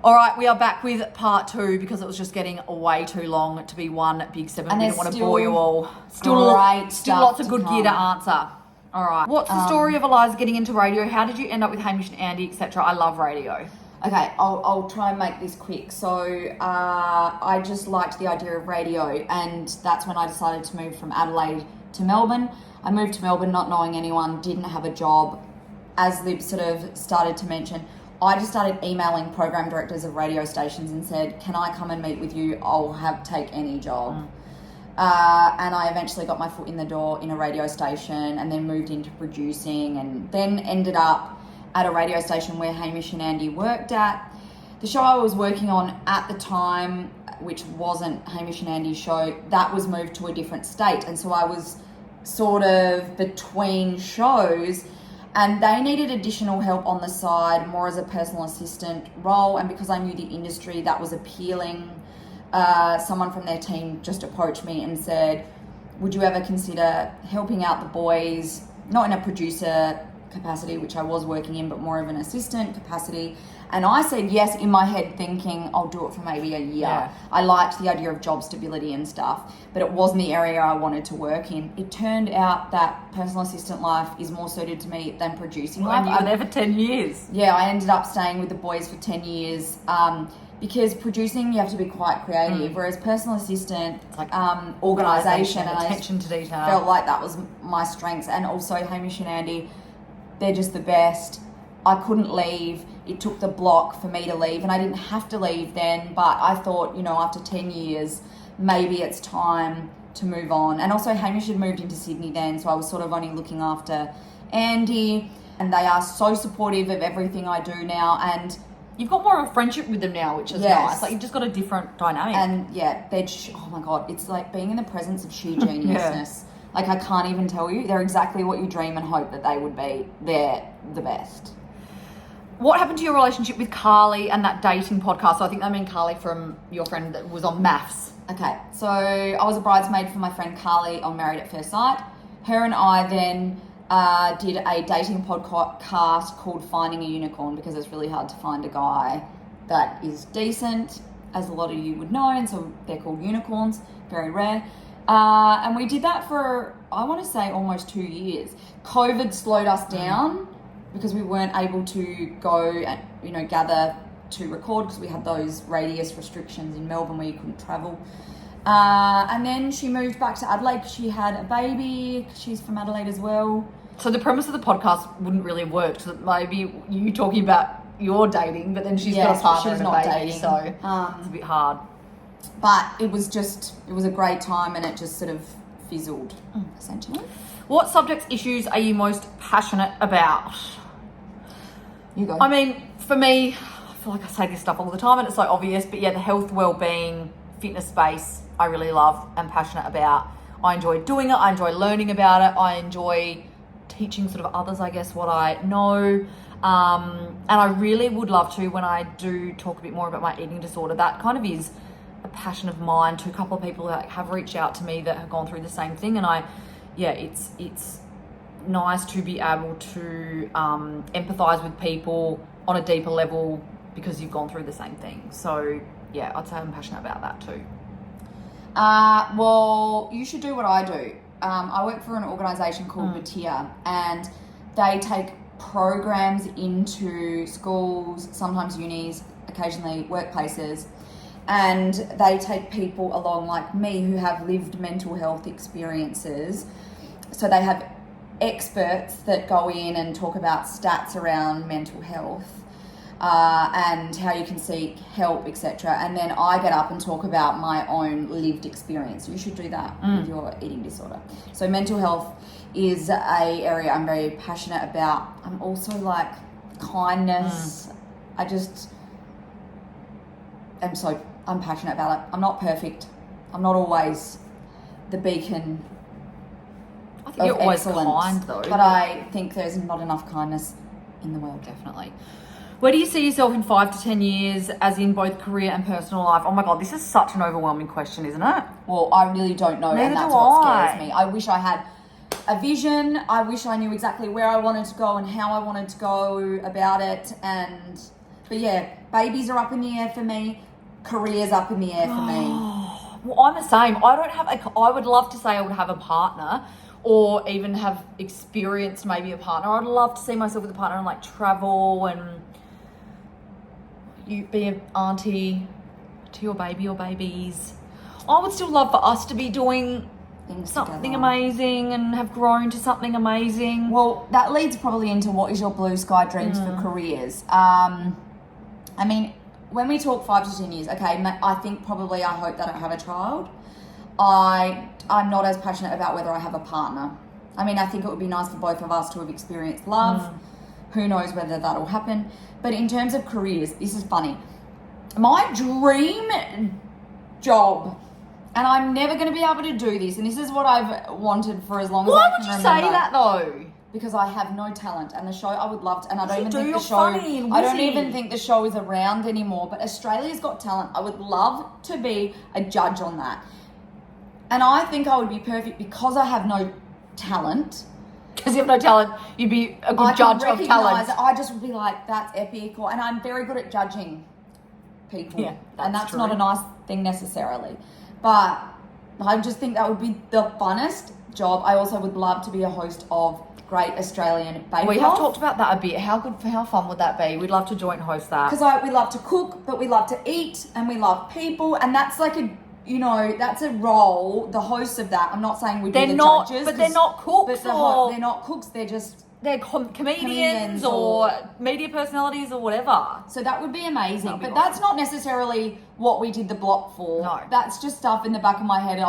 All right, we are back with part 2 because it was just getting way too long to be one big segment. And we didn't want to bore you all. Still lots of good gear to answer. All right. What's the story of Eliza getting into radio? How did you end up with Hamish and Andy, etc.? I love radio. Okay, I'll try and make this quick. So I just liked the idea of radio, and that's when I decided to move from Adelaide to Melbourne. I moved to Melbourne not knowing anyone, didn't have a job. As Lib sort of started to mention, I just started emailing program directors of radio stations and said, can I come and meet with you? I'll take any job. And I eventually got my foot in the door in a radio station and then moved into producing and then ended up at a radio station where Hamish and Andy worked at. The show I was working on at the time, which wasn't Hamish and Andy's show, that was moved to a different state. And so I was sort of between shows, and they needed additional help on the side, more as a personal assistant role. And because I knew the industry, that was appealing. Someone from their team just approached me and said, would you ever consider helping out the boys, not in a producer capacity, which I was working in, but more of an assistant capacity? And I said yes in my head, thinking I'll do it for maybe a year. Yeah. I liked the idea of job stability and stuff, but it wasn't the area I wanted to work in. It turned out that personal assistant life is more suited to me than producing life. And you were there for 10 years. Yeah, I ended up staying with the boys for 10 years. Because producing, you have to be quite creative, whereas personal assistant, It's like organisation, and attention to detail. I felt like that was my strengths. And also Hamish and Andy, they're just the best. I couldn't leave. It took the block for me to leave, and I didn't have to leave then, but I thought, after 10 years, maybe it's time to move on. And also Hamish had moved into Sydney then, so I was sort of only looking after Andy, and they are so supportive of everything I do now, and you've got more of a friendship with them now, which is nice. Like, you've just got a different dynamic. And yeah, oh my God, it's like being in the presence of sheer geniusness. Like, I can't even tell you. They're exactly what you dream and hope that they would be. They're the best. What happened to your relationship with Carly and that dating podcast? So I think I mean Carly from your friend that was on MAFS. Okay, so I was a bridesmaid for my friend Carly on Married at First Sight. Her and I then did a dating podcast called Finding a Unicorn, because it's really hard to find a guy that is decent, as a lot of you would know, and so they're called unicorns, very rare. And we did that for, I want to say, almost 2 years. COVID slowed us down because we weren't able to go and, gather to record because we had those radius restrictions in Melbourne where you couldn't travel. And then she moved back to Adelaide because she had a baby. She's from Adelaide as well. So the premise of the podcast wouldn't really work. So maybe you talking about your dating, but then she's got a partner and a baby, dating. So it's a bit hard. But it was a great time, and it just sort of fizzled, essentially. What subjects, issues are you most passionate about? You go. I mean, for me, I feel like I say this stuff all the time and it's so obvious, but yeah, the health, well-being, fitness space, I really love and passionate about. I enjoy doing it. I enjoy learning about it. I enjoy teaching sort of others, I guess, what I know. And I really would love to, when I do talk a bit more about my eating disorder, that kind of is a passion of mine, to a couple of people that have reached out to me that have gone through the same thing. And it's nice to be able to empathize with people on a deeper level because you've gone through the same thing. So yeah, I'd say I'm passionate about that too. Well, you should do what I do. I work for an organisation called behaviour, and they take programs into schools, sometimes unis, occasionally workplaces, and they take people along like me who have lived mental health experiences. So they have experts that go in and talk about stats around mental health and how you can seek help, etc. And then I get up and talk about my own lived experience. You should do that with your eating disorder. So mental health is a area I'm very passionate about. I'm also like kindness. I'm passionate about it. I'm not perfect. I'm not always the beacon. I think you're always kind, though. But I think there's not enough kindness in the world. Definitely. Where do you see yourself in 5 to 10 years, as in both career and personal life? Oh my God, this is such an overwhelming question, isn't it? Well, I really don't know, and that's what scares me. I wish I had a vision. I wish I knew exactly where I wanted to go and how I wanted to go about it. But yeah, Babies are up in the air for me. Careers up in the air for me. Well, I'm the same. I would love to say I would have a partner or even have experienced maybe a partner. I'd love to see myself with a partner and like travel and you be an auntie to your baby or babies. I would still love for us to be doing something together. Amazing and have grown to something amazing. Well, that leads probably into what is your blue sky dreams for careers. I mean, when we talk 5 to 10 years, okay, I hope that I have a child. I'm not as passionate about whether I have a partner. I mean, I think it would be nice for both of us to have experienced love. Who knows whether that'll happen. But in terms of careers, this is funny. My dream job, and I'm never going to be able to do this, and this is what I've wanted for as long as I Why can would you remember. say that though? Because I have no talent, and the show I would love to, and I don't even think You're the show. funny and I don't witty. even think the show is around anymore. But Australia's Got Talent. I would love to be a judge on that, and I think I would be perfect because I have no talent. Because you have no talent, you'd be a good I judge can of recognise talent. it. I just would be like, that's epic, and I'm very good at judging people. Yeah, and that's true. not a nice thing necessarily, but I just think that would be the funnest job. I also would love to be a host of Great Australian Bake Off. We have talked about that a bit. How fun would that be? We'd love to joint host that. Because we love to cook, but we love to eat, and we love people, and that's like that's a role. The hosts of that. I'm not saying we'd be the judges, but they're not cooks. They're not cooks. They're comedians or media personalities or whatever. So that would be amazing. That'd be But that's not necessarily what we did the block for. No. That's just stuff in the back of my head.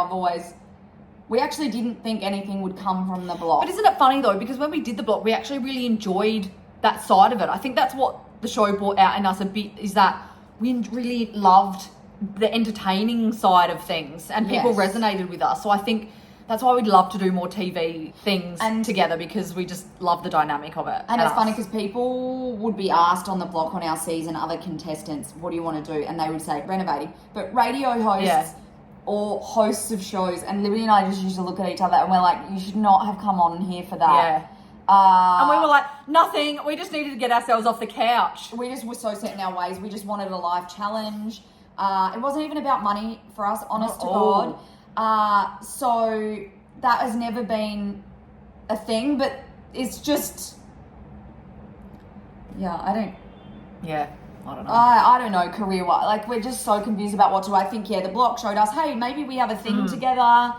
We actually didn't think anything would come from the block. But isn't it funny though? Because when we did the block, we actually really enjoyed that side of it. I think that's what the show brought out in us a bit, is that we really loved the entertaining side of things and people Yes. resonated with us. So I think that's why we'd love to do more TV things together, because we just love the dynamic of it. And it's funny because people would be asked on the block on our season, other contestants, what do you want to do? And they would say renovating. But radio hosts or hosts of shows, and Liberty and I just used to look at each other and we're like, you should not have come on here for that. Yeah. And we were like, nothing. We just needed to get ourselves off the couch. We just were so set in our ways. We just wanted a life challenge. It wasn't even about money for us, honest to God. So that has never been a thing, but it's just, I don't know. I don't know, career-wise. Like, we're just so confused about what to do. I think, the block showed us, hey, maybe we have a thing together.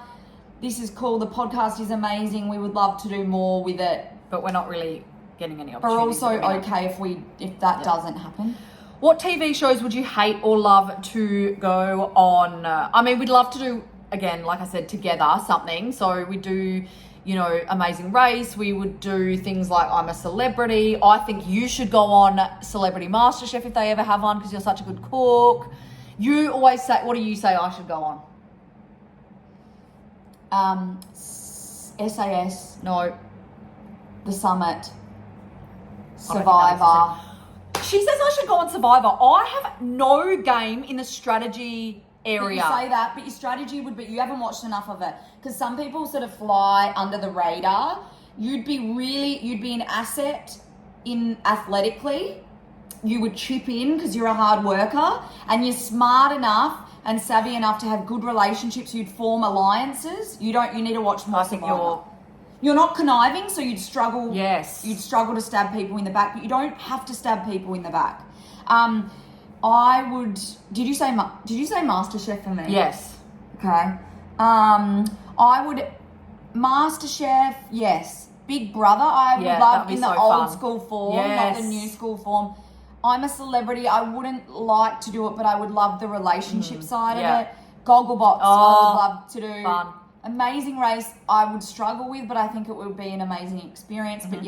This is cool. The podcast is amazing. We would love to do more with it. But we're not really getting any But opportunities. we're also okay if that doesn't happen. What TV shows would you hate or love to go on? I mean, we'd love to do, again, like I said, together something. So we do, Amazing Race. We would do things like I'm a Celebrity. I think you should go on Celebrity MasterChef if they ever have one, because you're such a good cook. You always say, what do you say I should go on? SAS, No. The Summit, I don't think Survivor. She says I should go on Survivor. I have no game in the strategy But area. you say that, but your strategy would be, you haven't watched enough of it. Because some people sort of fly under the radar. You'd be an asset athletically. You would chip in because you're a hard worker and you're smart enough and savvy enough to have good relationships. You'd form alliances. You need to watch more I think Survivor. You're not conniving, so you'd struggle. Yes. You'd struggle to stab people in the back, but you don't have to stab people in the back. I would. Did you say MasterChef for me? Yes. Okay. I would. MasterChef, yes. Big Brother, I would Yeah, love that'd be in the so old fun. school form, Yes. not the new school form. I'm a Celebrity. I wouldn't like to do it, but I would love the relationship side yeah. of it. Gogglebox, I would love to do. Fun. Amazing Race, I would struggle with, but I think it would be an amazing experience. But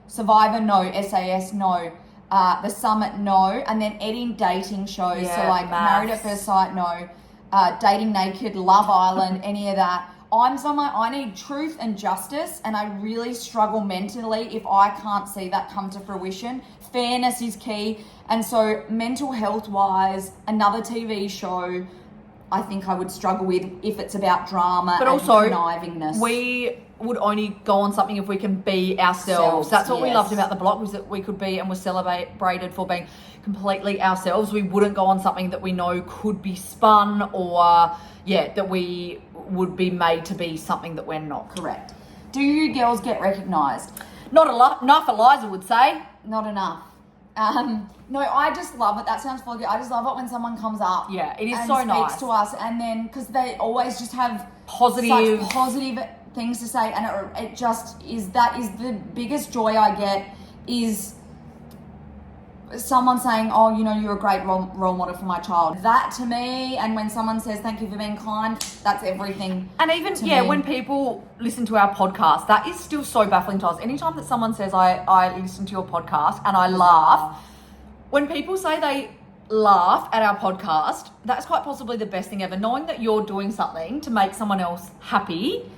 Survivor, no. SAS, no. The Summit, no. And then any dating shows, so like MAFS. Married at First Sight, no. Dating Naked, Love Island, any of that. I'm someone, I need truth and justice, and I really struggle mentally if I can't see that come to fruition. Fairness is key. And so mental health wise, another TV show I think I would struggle with if it's about drama But and also, connivingness. we would only go on something if we can be ourselves. That's what we yes. loved about the blog, was that we could be and were celebrated for being completely ourselves. We wouldn't go on something that we know could be spun or, that we would be made to be something that we're not. Correct. Do you girls get recognised? Not enough, Eliza would say. Not enough. No, I just love it. That sounds foggy. I just love it when someone comes up. Yeah, it is and so nice. speaks to us, and then because they always just have Positive things to say, and it just is. That is the biggest joy I get, is someone saying, "Oh, you're a great role model for my child." That to me, and when someone says thank you for being kind, that's everything. And even when people listen to our podcast, that is still so baffling to us. Anytime that someone says I listen to your podcast and I laugh, when people say they laugh at our podcast, that's quite possibly the best thing ever. Knowing that you're doing something to make someone else happy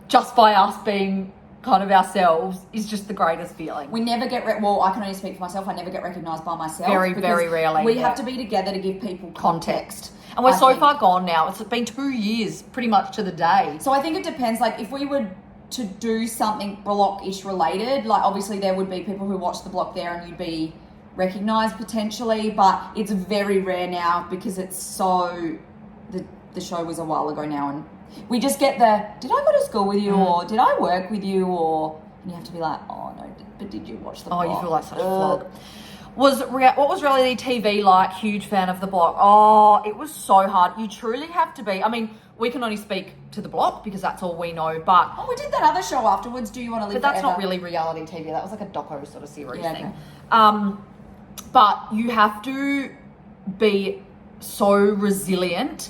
just by us being kind of ourselves is just the greatest feeling. We never get I can only speak for myself. I never get recognised by myself. Very rarely. We have to be together to give people context. And we're so far gone now. It's been 2 years pretty much to the day. So I think it depends. Like if we were to do something block-ish related, like obviously there would be people who watch the block there and you'd be recognised potentially, but it's very rare now because it's so... The show was a while ago now, and we just get did I go to school with you, or did I work with you, or... And you have to be like, oh no, but did you watch the block? Oh, you feel like such a flog. What was reality TV like? Huge fan of the block. Oh, it was so hard. You truly have to be. I mean, we can only speak to the block because that's all we know, but... Oh, we did that other show afterwards, Do You Want to Live But that's Forever? not really reality TV. That was like a doco sort of series thing. Okay. But you have to be so resilient,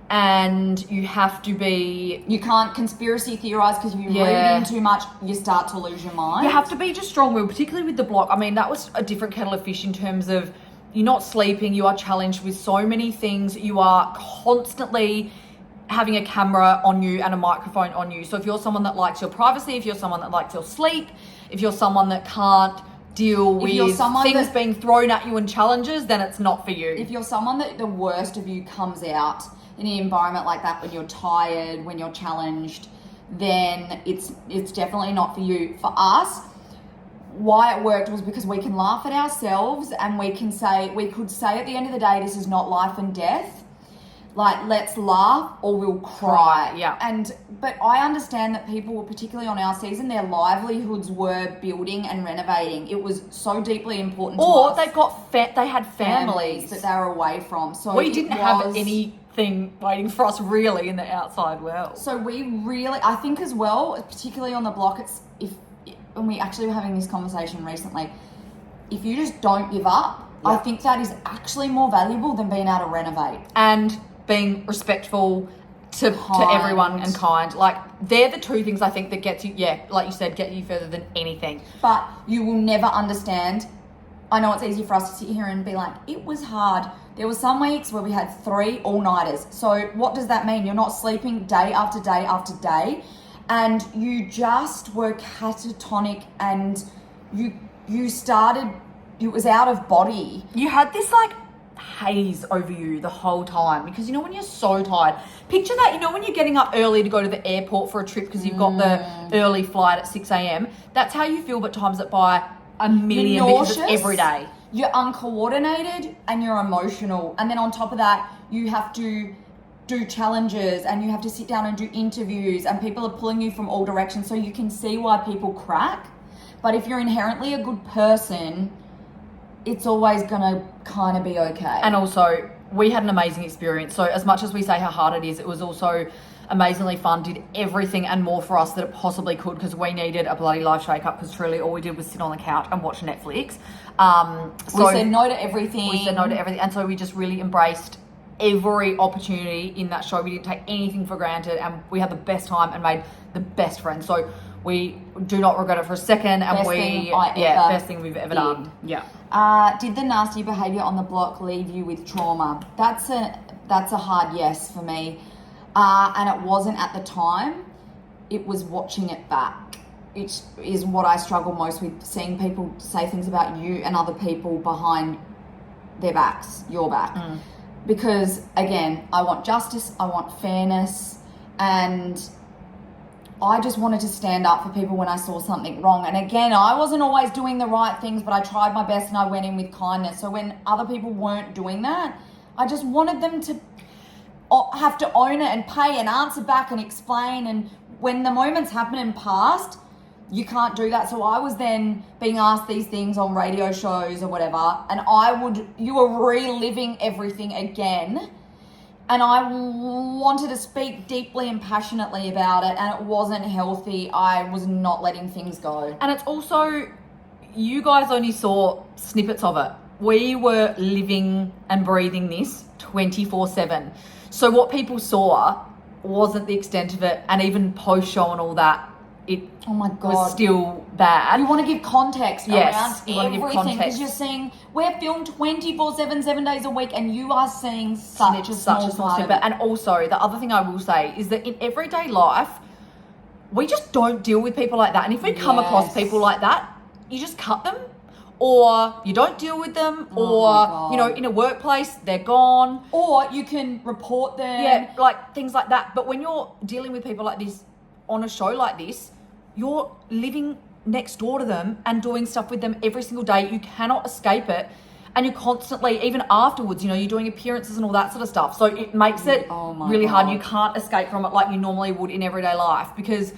and you have to be... You can't conspiracy theorise because if you read in too much, you start to lose your mind. You have to be just strong-willed, particularly with the block. I mean, that was a different kettle of fish in terms of you're not sleeping, you are challenged with so many things, you are constantly having a camera on you and a microphone on you. So if you're someone that likes your privacy, if you're someone that likes your sleep, if you're someone that can't deal with things being thrown at you and challenges, then it's not for you. If you're someone that the worst of you comes out in an environment like that, when you're tired, when you're challenged, then it's definitely not for you. For us, why it worked was because we can laugh at ourselves, and we could say at the end of the day, this is not life and death. Like, let's laugh or we'll cry. Yeah. But I understand that people, particularly on our season, their livelihoods were building and renovating. It was so deeply important to us. Or they had families that they were away from. So we didn't have anything waiting for us really in the outside world. So we really, I think as well, particularly on the block, and we actually were having this conversation recently, if you just don't give up, I think that is actually more valuable than being able to renovate. And being respectful to everyone and kind. Like, they're the two things I think that gets you, like you said, get you further than anything. But you will never understand. I know it's easy for us to sit here and be like, it was hard. There were some weeks where we had 3 all-nighters. So what does that mean? You're not sleeping day after day after day, and you just were catatonic, and you started, it was out of body. You had this like haze over you the whole time, because when you're so tired, picture that, when you're getting up early to go to the airport for a trip because you've got the early flight at 6 a.m. That's how you feel, but times it by a million, because it's every day. You're uncoordinated and you're emotional, and then on top of that you have to do challenges and you have to sit down and do interviews, and people are pulling you from all directions, so you can see why people crack. But if you're inherently a good person, it's always gonna kind of be okay. And also, we had an amazing experience. So as much as we say how hard it is, it was also amazingly fun, did everything and more for us that it possibly could, because we needed a bloody life shake-up, because truly all we did was sit on the couch and watch Netflix. We said no to everything. And so we just really embraced every opportunity in that show. We didn't take anything for granted, and we had the best time and made the best friends. So we do not regret it for a second, and best thing we've ever done. Yeah. Did the nasty behaviour on the block leave you with trauma? That's a hard yes for me. And it wasn't at the time. It was watching it back. It is what I struggle most with, seeing people say things about you and other people behind their backs, your back. Because, again, I want justice, I want fairness, and I just wanted to stand up for people when I saw something wrong. And again, I wasn't always doing the right things, but I tried my best and I went in with kindness. So when other people weren't doing that, I just wanted them to have to own it and pay and answer back and explain. And when the moments happen and passed, you can't do that. So I was then being asked these things on radio shows or whatever, and you were reliving everything again. And I wanted to speak deeply and passionately about it, and it wasn't healthy. I was not letting things go. And it's also, you guys only saw snippets of it. We were living and breathing this 24/7. So what people saw wasn't the extent of it, and even post-show and all that, it oh my God. was still bad. You want to give context Yes, you want around to give everything, because context. you're seeing, we're filmed 24/7, 7 days a week, and you are seeing such a small part of snippet. it. And also, the other thing I will say is that in everyday life, we just don't deal with people like that. And if we come across people like that, you just cut them, or you don't deal with them, or, you know, in a workplace, they're gone. Or you can report them. Yeah, like things like that. But when you're dealing with people like this on a show like this, you're living next door to them and doing stuff with them every single day. You cannot escape it. And you're constantly, even afterwards, you know, you're doing appearances and all that sort of stuff. So it makes it really hard. You can't escape from it like you normally would in everyday life, because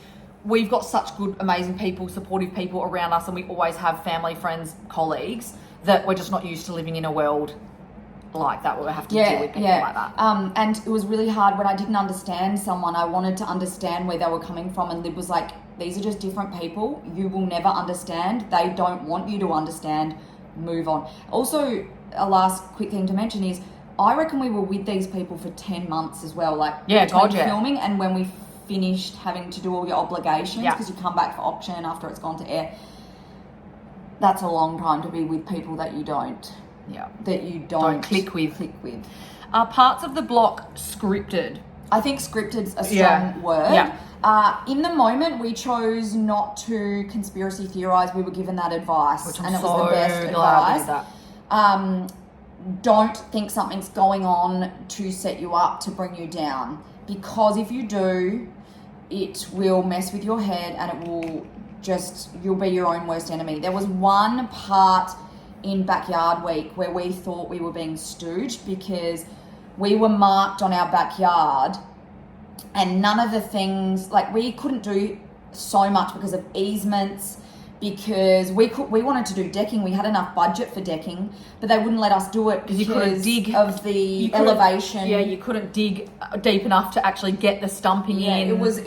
we've got such good, amazing people, supportive people around us, and we always have family, friends, colleagues, that we're just not used to living in a world like that, where we have to deal with people like that. And it was really hard when I didn't understand someone. I wanted to understand where they were coming from, and Lib was like, these are just different people. You will never understand. They don't want you to understand. Move on. Also, a last quick thing to mention is, I reckon we were with these people for 10 months as well. Like, between filming and when we finished having to do all your obligations, because you come back for auction after it's gone to air. That's a long time to be with people that you don't. That you don't click with. Are parts of the block scripted? I think scripted's a strong word. In the moment, we chose not to conspiracy theorize. We were given that advice, which I'm and it so was the best glad advice. Don't think something's going on to set you up, to bring you down, because if you do, it will mess with your head, and it will you'll be your own worst enemy. There was one part in Backyard Week where we thought we were being stooged, because we were marked on our backyard, and none of the things, like, we couldn't do so much because of easements, because we wanted to do decking. We had enough budget for decking, but they wouldn't let us do it because you couldn't dig of the elevation. Yeah, you couldn't dig deep enough to actually get the stumping in. It was,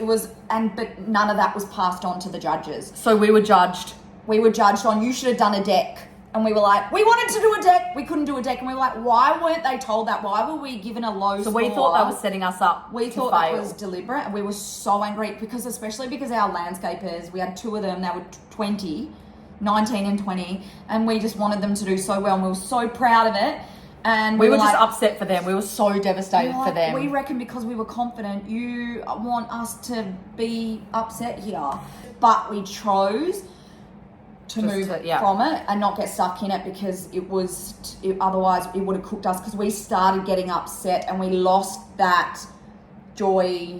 but none of that was passed on to the judges. So we were judged. On, you should have done a deck. And we were like, we wanted to do a deck. We couldn't do a deck. And we were like, why weren't they told that? Why were we given a low score? So we thought that was setting us up. We thought that was deliberate. And we were so angry, especially because our landscapers, we had two of them, they were 19 and 20. And we just wanted them to do so well. And we were so proud of it. And we were just upset for them. We were so devastated for them. We reckon because we were confident, you want us to be upset here. But we chose to move from it and not get stuck in it, because otherwise it would have cooked us, because we started getting upset and we lost that joy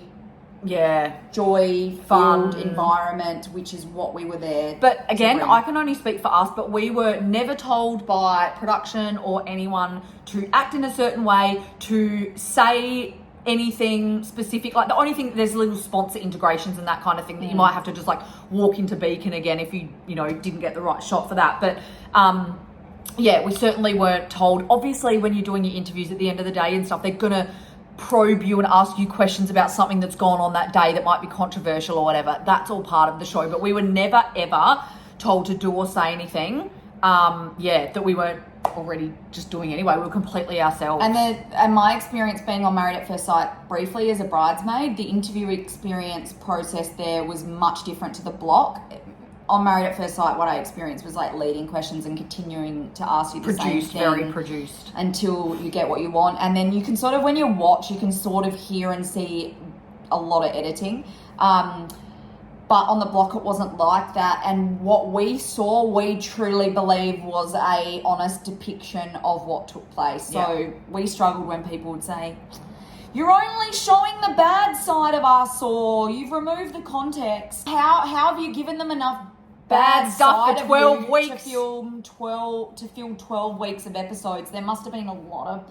fun environment, which is what we were there. But again, I can only speak for us, but we were never told by production or anyone to act in a certain way, to say anything specific. Like, the only thing, there's little sponsor integrations and that kind of thing that you might have to just like walk into Beacon again if you didn't get the right shot for that. But we certainly weren't told. Obviously, when you're doing your interviews at the end of the day and stuff, they're gonna probe you and ask you questions about something that's gone on that day that might be controversial or whatever. That's all part of the show. But we were never ever told to do or say anything that we weren't already just doing anyway. We were completely ourselves. And my experience being on Married at First Sight briefly as a bridesmaid, the interview experience process there was much different to the block. On Married at First Sight, what I experienced was like leading questions and continuing to ask you the same thing. Very produced. Until you get what you want. And then you can sort of, when you watch, you can sort of hear and see a lot of editing. But on the block, it wasn't like that. And what we saw, we truly believe was a honest depiction of what took place. So we struggled when people would say, You're only showing the bad side of us, or you've removed the context. How have you given them enough bad stuff side for of 12 you weeks. to film 12 weeks of episodes? There must have been a lot of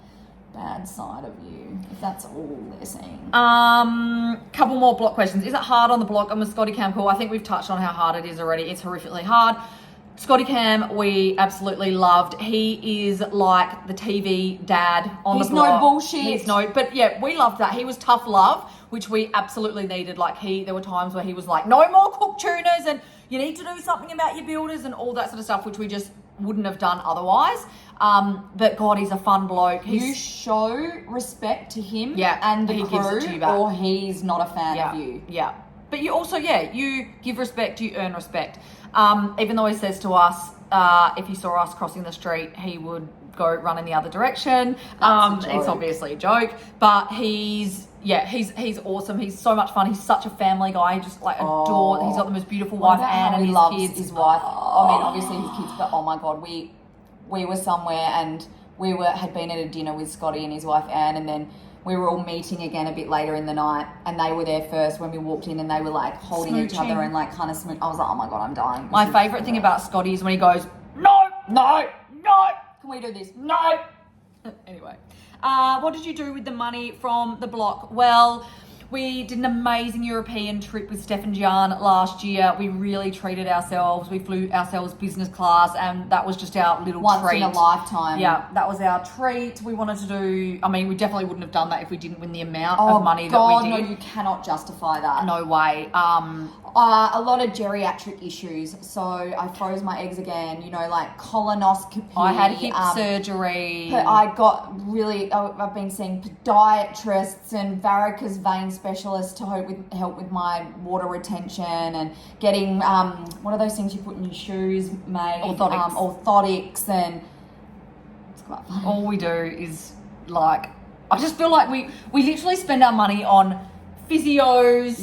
bad side of you, if that's all they're saying. Couple more block questions. Is it hard on the block? And with Scotty Cam cool? I think we've touched on how hard it is already. It's horrifically hard. Scotty Cam, we absolutely loved. He is like the TV dad on the block. He's no bullshit. He's no, but yeah, we loved that. He was tough love, which we absolutely needed. Like there were times where he was like, no more cook tuners and you need to do something about your builders and all that sort of stuff, which we just wouldn't have done otherwise. But God, he's a fun bloke. You show respect to him Yeah, and the he crew, gives it to you back. or he's not a fan Yeah, of you. yeah. But you also, you give respect, you earn respect. Even though he says to us, if he saw us crossing the street, he would go run in the other direction. It's obviously a joke, but he's awesome. He's so much fun. He's such a family guy. He just adore. He's got the most beautiful wife, Anne, and he his loves kids. his wife. I mean, obviously his kids, but oh my God, we were somewhere and had been at a dinner with Scotty and his wife Anne, and then we were all meeting again a bit later in the night, and they were there first when we walked in, and they were like holding each other and like kind of smooch. I was like, oh my God, I'm dying. My favourite thing about Scotty is when he goes, no, Can we do this? no. Anyway, what did you do with the money from the block? Well, we did an amazing European trip with Steph and Gian last year. We really treated ourselves. We flew ourselves business class, and that was just our little Once treat. in a lifetime. Yeah, that was our treat. We wanted to do, I mean, we definitely wouldn't have done that if we didn't win the amount of money that we did. No, you cannot justify that. No way. A lot of geriatric issues. So I froze my eggs again, like colonoscopy. I had hip surgery. But I got I've been seeing podiatrists and varicose vein specialists to help with my water retention, and getting, what are those things you put in your shoes made? Orthotics, and it's quite fun. All we do is I just feel like we literally spend our money on physios,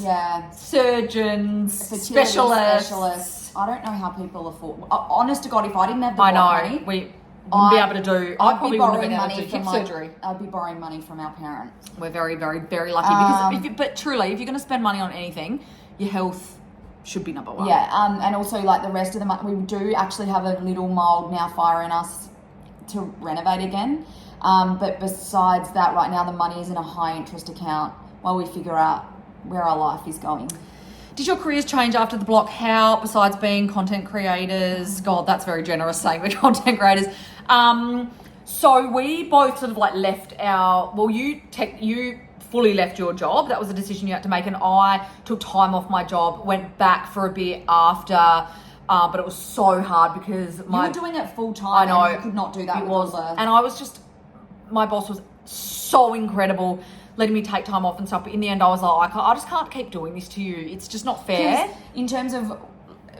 surgeons, specialists. I don't know how people afford. Honest to God, if I didn't have the money, we wouldn't be able to do. I probably wouldn't have been able to do hip surgery. I'd be borrowing money from our parents. We're very, very, very lucky but truly, if you're going to spend money on anything, your health should be number one. Yeah, and also like the rest of the money, we do actually have a little mild now fire in us to renovate again. But besides that, right now the money is in a high interest account while we figure out where our life is going. Did your careers change after the block? How, besides being content creators? God, that's very generous saying we're content creators. So we both sort of left our, you fully left your job. That was a decision you had to make, and I took time off my job, went back for a bit after, but it was so hard because you were doing it full time. I know. And you could not do that. It was, and I was just, my boss was so incredible, letting me take time off and stuff. But in the end, I was like, I just can't keep doing this to you. It's just not fair. In terms of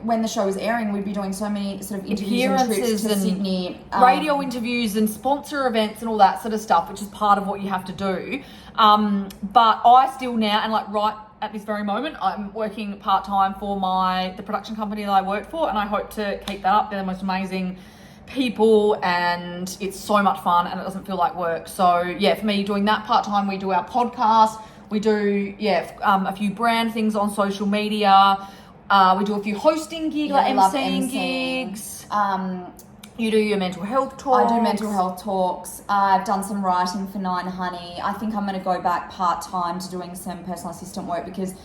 when the show was airing, we'd be doing so many sort of interviews and trips to Sydney, radio interviews and sponsor events and all that sort of stuff, which is part of what you have to do. But I still now, and right at this very moment, I'm working part-time for the production company that I work for, and I hope to keep that up. They're the most amazing people, and it's so much fun, and it doesn't feel like work. So for me, doing that part-time, we do our podcast, we do a few brand things on social media, we do a few hosting gigs, emceeing gigs. You do your mental health talks. I do mental health talks. I've done some writing for 9 Honey. I think I'm going to go back part-time to doing some personal assistant work, because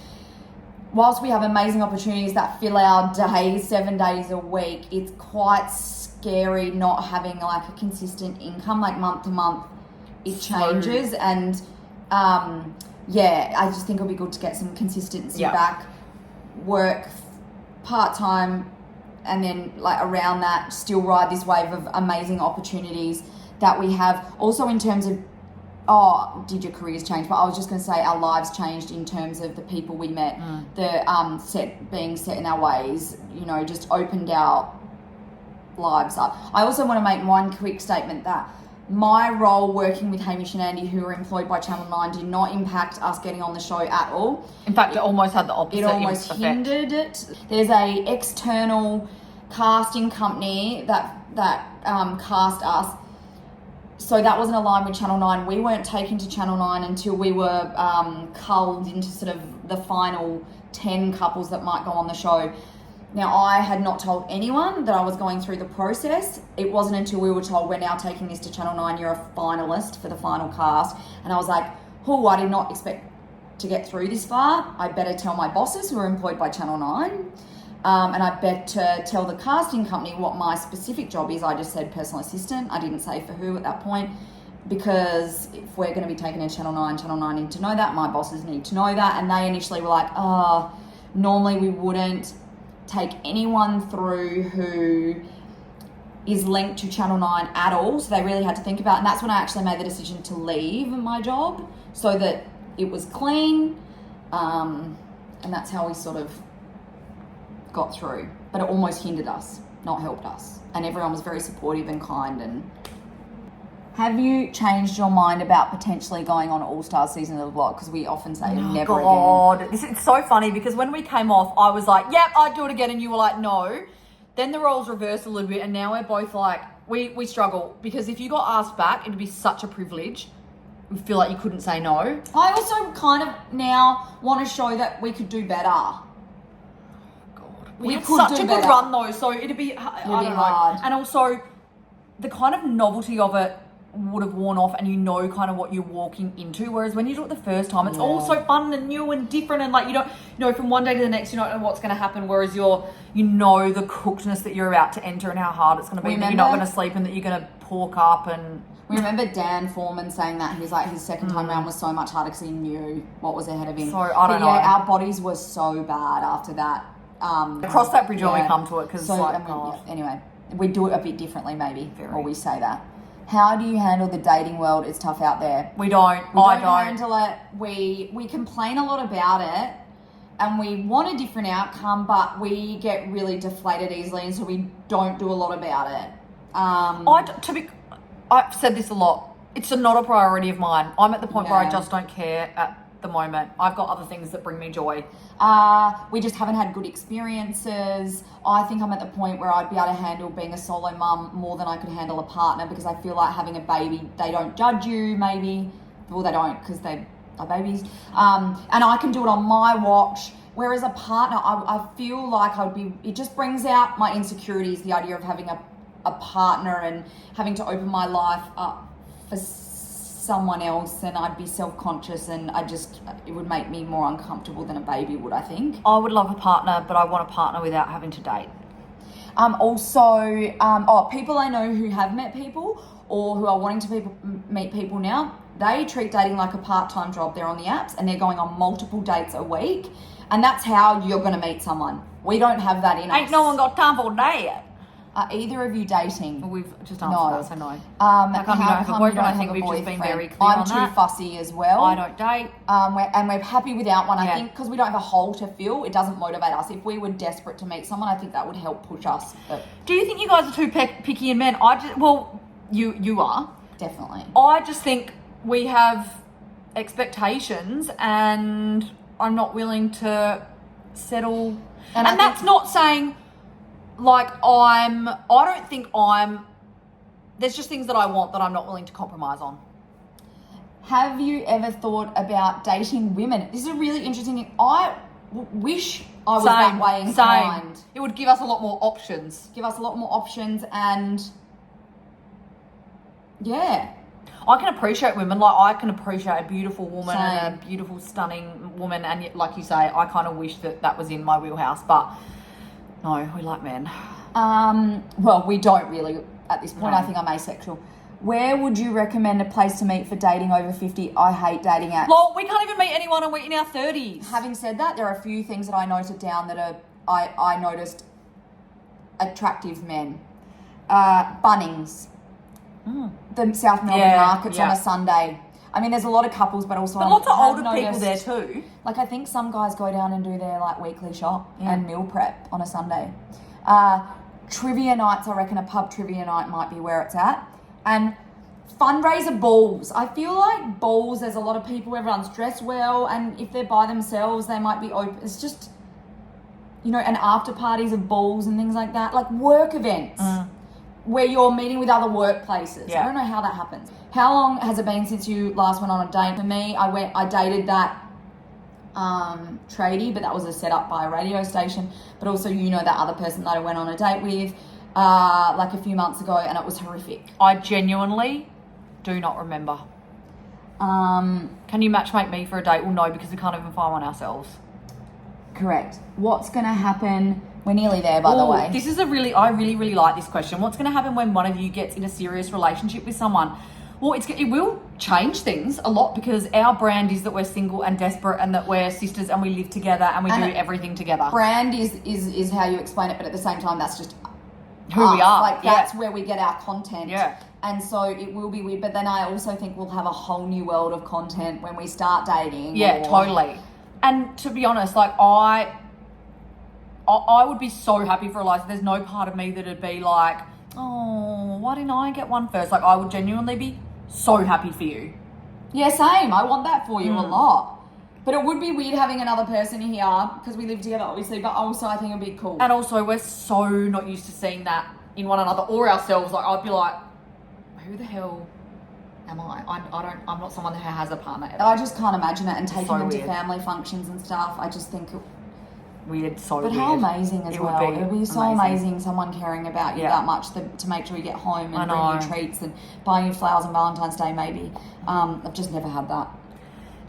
whilst we have amazing opportunities that fill our days 7 days a week, it's quite scary not having a consistent income. Month to month it changes, and I just think it'll be good to get some consistency back, work part-time, and then around that still ride this wave of amazing opportunities that we have. Also in terms of did your careers change? But I was just going to say our lives changed in terms of the people we met, the being set in our ways, just opened our lives up. I also want to make one quick statement that my role working with Hamish and Andy, who are employed by Channel 9, did not impact us getting on the show at all. In fact, it almost had the opposite. It almost hindered it. There's a external casting company that cast us. so that wasn't aligned with Channel 9. We weren't taken to Channel 9 until we were culled into sort of the final 10 couples that might go on the show. Now, I had not told anyone that I was going through the process. It wasn't until we were told, we're now taking this to Channel 9, you're a finalist for the final cast. And I was like, oh, I did not expect to get through this far. I better tell my bosses who are employed by Channel 9. And I better tell the casting company what my specific job is. I just said personal assistant. I didn't say for who at that point, because if we're going to be taken to Channel 9 need to know that. My bosses need to know that. And they initially were like, normally we wouldn't take anyone through who is linked to Channel 9 at all. So they really had to think about it. And that's when I actually made the decision to leave my job so that it was clean. And that's how we sort of got through. But it almost hindered us, not helped us. And everyone was very supportive and kind. And have you changed your mind about potentially going on All Stars season of the vlog? Because we often say never again. It's so funny because when we came off, I was like, yep, I'd do it again. And you were like, no. Then the roles reversed a little bit. And now we're both like, we struggle. Because if you got asked back, it'd be such a privilege. We feel like you couldn't say no. I also kind of now want to show that we could do better. We had such a good run though, so it'd be hard. And also, the kind of novelty of it would have worn off, and you know kind of what you're walking into. Whereas when you do it the first time, it's all so fun and new and different, and like you know from one day to the next, you don't know what's going to happen. Whereas you know the cookedness that you're about to enter and how hard it's going to be. That you're not going to sleep and that you're going to pork up. And we remember Dan Foreman saying that he's like his second time round was so much harder because he knew what was ahead of him. So I don't know. Yeah, our bodies were so bad after that. Cross that bridge when we come to it, because anyway, we do it a bit differently maybe, or we say that. How do you handle the dating world? It's tough out there. We don't. I don't handle it. We complain a lot about it, and we want a different outcome, but we get really deflated easily, and so we don't do a lot about it. I've said this a lot. It's not a priority of mine. I'm at the point where I just don't care at the moment. I've got other things that bring me joy. We just haven't had good experiences. I think I'm at the point where I'd be able to handle being a solo mum more than I could handle a partner, because I feel like having a baby, they don't judge you maybe. Well, they don't, because they are babies. And I can do it on my watch. Whereas a partner, I feel like it just brings out my insecurities, the idea of having a partner and having to open my life up for someone else, and I'd be self-conscious, and it would make me more uncomfortable than a baby would, I think. I would love a partner, but I want a partner without having to date. People I know who have met people or who are wanting to meet people now, they treat dating like a part-time job. They're on the apps and they're going on multiple dates a week, and that's how you're going to meet someone. We don't have that in us. Ain't no one got time for a date. Are either of you dating? Well, we've just answered that, so no. How come you don't have a boyfriend? I think we've just been very clear on that. I'm too fussy as well. I don't date. We're happy without one. I think because we don't have a hole to fill, it doesn't motivate us. If we were desperate to meet someone, I think that would help push us. But do you think you guys are too picky in men? You are. Definitely. I just think we have expectations, and I'm not willing to settle. And that's not saying... there's just things that I want that I'm not willing to compromise on. Have you ever thought about dating women? This is a really interesting thing. I wish I was that way inclined. It would give us a lot more options. And yeah. I can appreciate women. I can appreciate a beautiful woman and a beautiful, stunning woman. And yet, like you say, I kind of wish that was in my wheelhouse. But no, we like men. Well, we don't really at this point. No. I think I'm asexual. Where would you recommend a place to meet for dating over 50? I hate dating apps. Well, we can't even meet anyone and we're in our 30s. Having said that, there are a few things that I noted down that I noticed attractive men. Bunnings. The South Melbourne markets on a Sunday. I mean, there's a lot of couples, but also lots of older people there too. I think some guys go down and do their weekly shop and meal prep on a Sunday. Trivia nights, I reckon a pub trivia night might be where it's at. And fundraiser balls. I feel like balls, there's a lot of people, everyone's dressed well, and if they're by themselves, they might be open. It's just, and after parties of balls and things like that, like work events. where you're meeting with other workplaces. Yeah. I don't know how that happens. How long has it been since you last went on a date? For me, I dated that tradie, but that was a setup by a radio station. But also, that other person that I went on a date with like a few months ago, and it was horrific. I genuinely do not remember. Can you matchmake me for a date? Well, no, because we can't even find one ourselves. Correct. What's going to happen? We're nearly there, by the way. This is I really, really like this question. What's going to happen when one of you gets in a serious relationship with someone? Well, it will change things a lot because our brand is that we're single and desperate and that we're sisters and we live together and we do everything together. Brand is how you explain it, but at the same time, that's just who we are. Like, that's where we get our content. Yeah. And so it will be weird, but then I also think we'll have a whole new world of content when we start dating. Yeah, totally. And to be honest, like I would be so happy for Eliza. There's no part of me that'd be like, oh, why didn't I get one first? Like I would genuinely be so happy for you. Yeah, same. I want that for you a lot. But it would be weird having another person here because we live together, obviously. But also, I think it'd be cool. And also, we're so not used to seeing that in one another or ourselves. Like I'd be like, who the hell am I? I'm not someone that has a partner ever. I just can't imagine it, and taking so them to weird. family functions and stuff. I just think weird, so but weird. how amazing as well. It would be so amazing someone caring about you that much to make sure you get home and bring you treats and buy you flowers on Valentine's Day maybe. I've just never had that.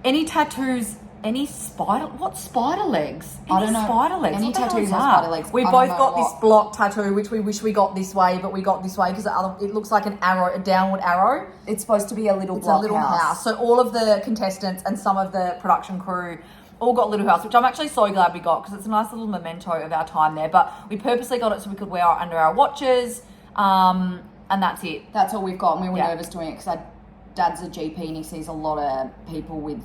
Any tattoos? Any spider? What spider legs? I don't know. Spider legs. Any what the hell tattoos is have that? spider legs. We both got this block tattoo, which we wish we got this way, but we got this way because it looks like an arrow, a downward arrow. It's supposed to be a little It's a little house. So all of the contestants and some of the production crew all got little house, which I'm actually so glad we got because it's a nice little memento of our time there. But we purposely got it so we could wear it under our watches, and that's it. That's all we've got, and we were nervous doing it because our dad's a GP and he sees a lot of people with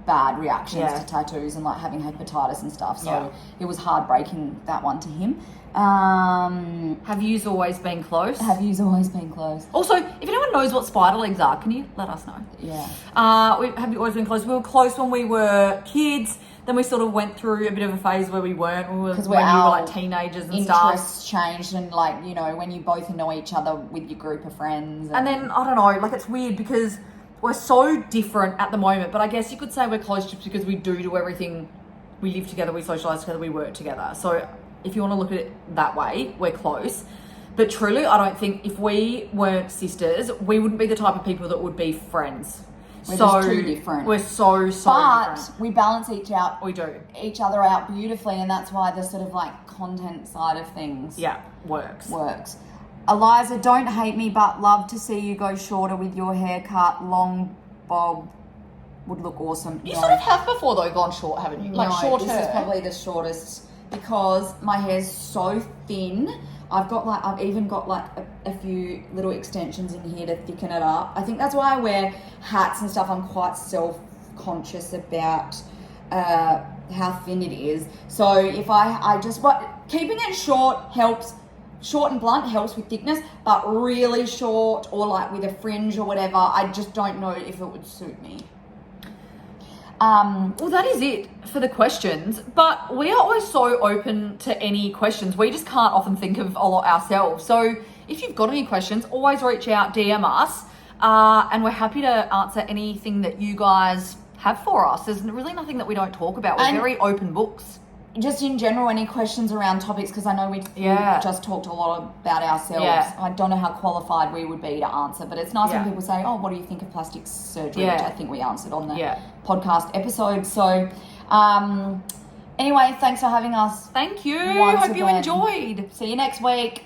bad reactions to tattoos and like having hepatitis and stuff. So it was heartbreaking, that one to him. Have yous always been close? Have yous always been close? Also, if anyone knows what spider legs are, can you let us know? Yeah. Have you always been close? We were close when we were kids. Then we sort of went through a bit of a phase where we weren't. Because we were like teenagers and stuff. Interests changed and like, when you both know each other with your group of friends. And then, I don't know, like it's weird because we're so different at the moment. But I guess you could say we're close just because we do everything. We live together, we socialise together, we work together. So if you want to look at it that way, we're close. But truly, I don't think if we weren't sisters, we wouldn't be the type of people that would be friends. We're just too different. We're so different. But we balance each other out beautifully, and that's why the sort of like content side of things works. Eliza, don't hate me, but love to see you go shorter with your haircut. Long bob would look awesome. You sort of have before though gone short, haven't you? Like shorter. This is probably the shortest because my hair's so thin. I've even got like a few little extensions in here to thicken it up. I think that's why I wear hats and stuff. I'm quite self-conscious about how thin it is. So if keeping it short helps. Short and blunt helps with thickness, but really short or like with a fringe or whatever, I just don't know if it would suit me. Well, that is it for the questions, but we are always so open to any questions. We just can't often think of a lot ourselves. So if you've got any questions, always reach out, DM us, and we're happy to answer anything that you guys have for us. There's really nothing that we don't talk about. We're very open books. Just in general, any questions around topics, because I know we just talked a lot about ourselves. Yeah. I don't know how qualified we would be to answer, but it's nice when people say, oh, what do you think of plastic surgery? Which I think we answered on the podcast episode. So anyway, thanks for having us. Thank you. Hope you enjoyed. See you next week.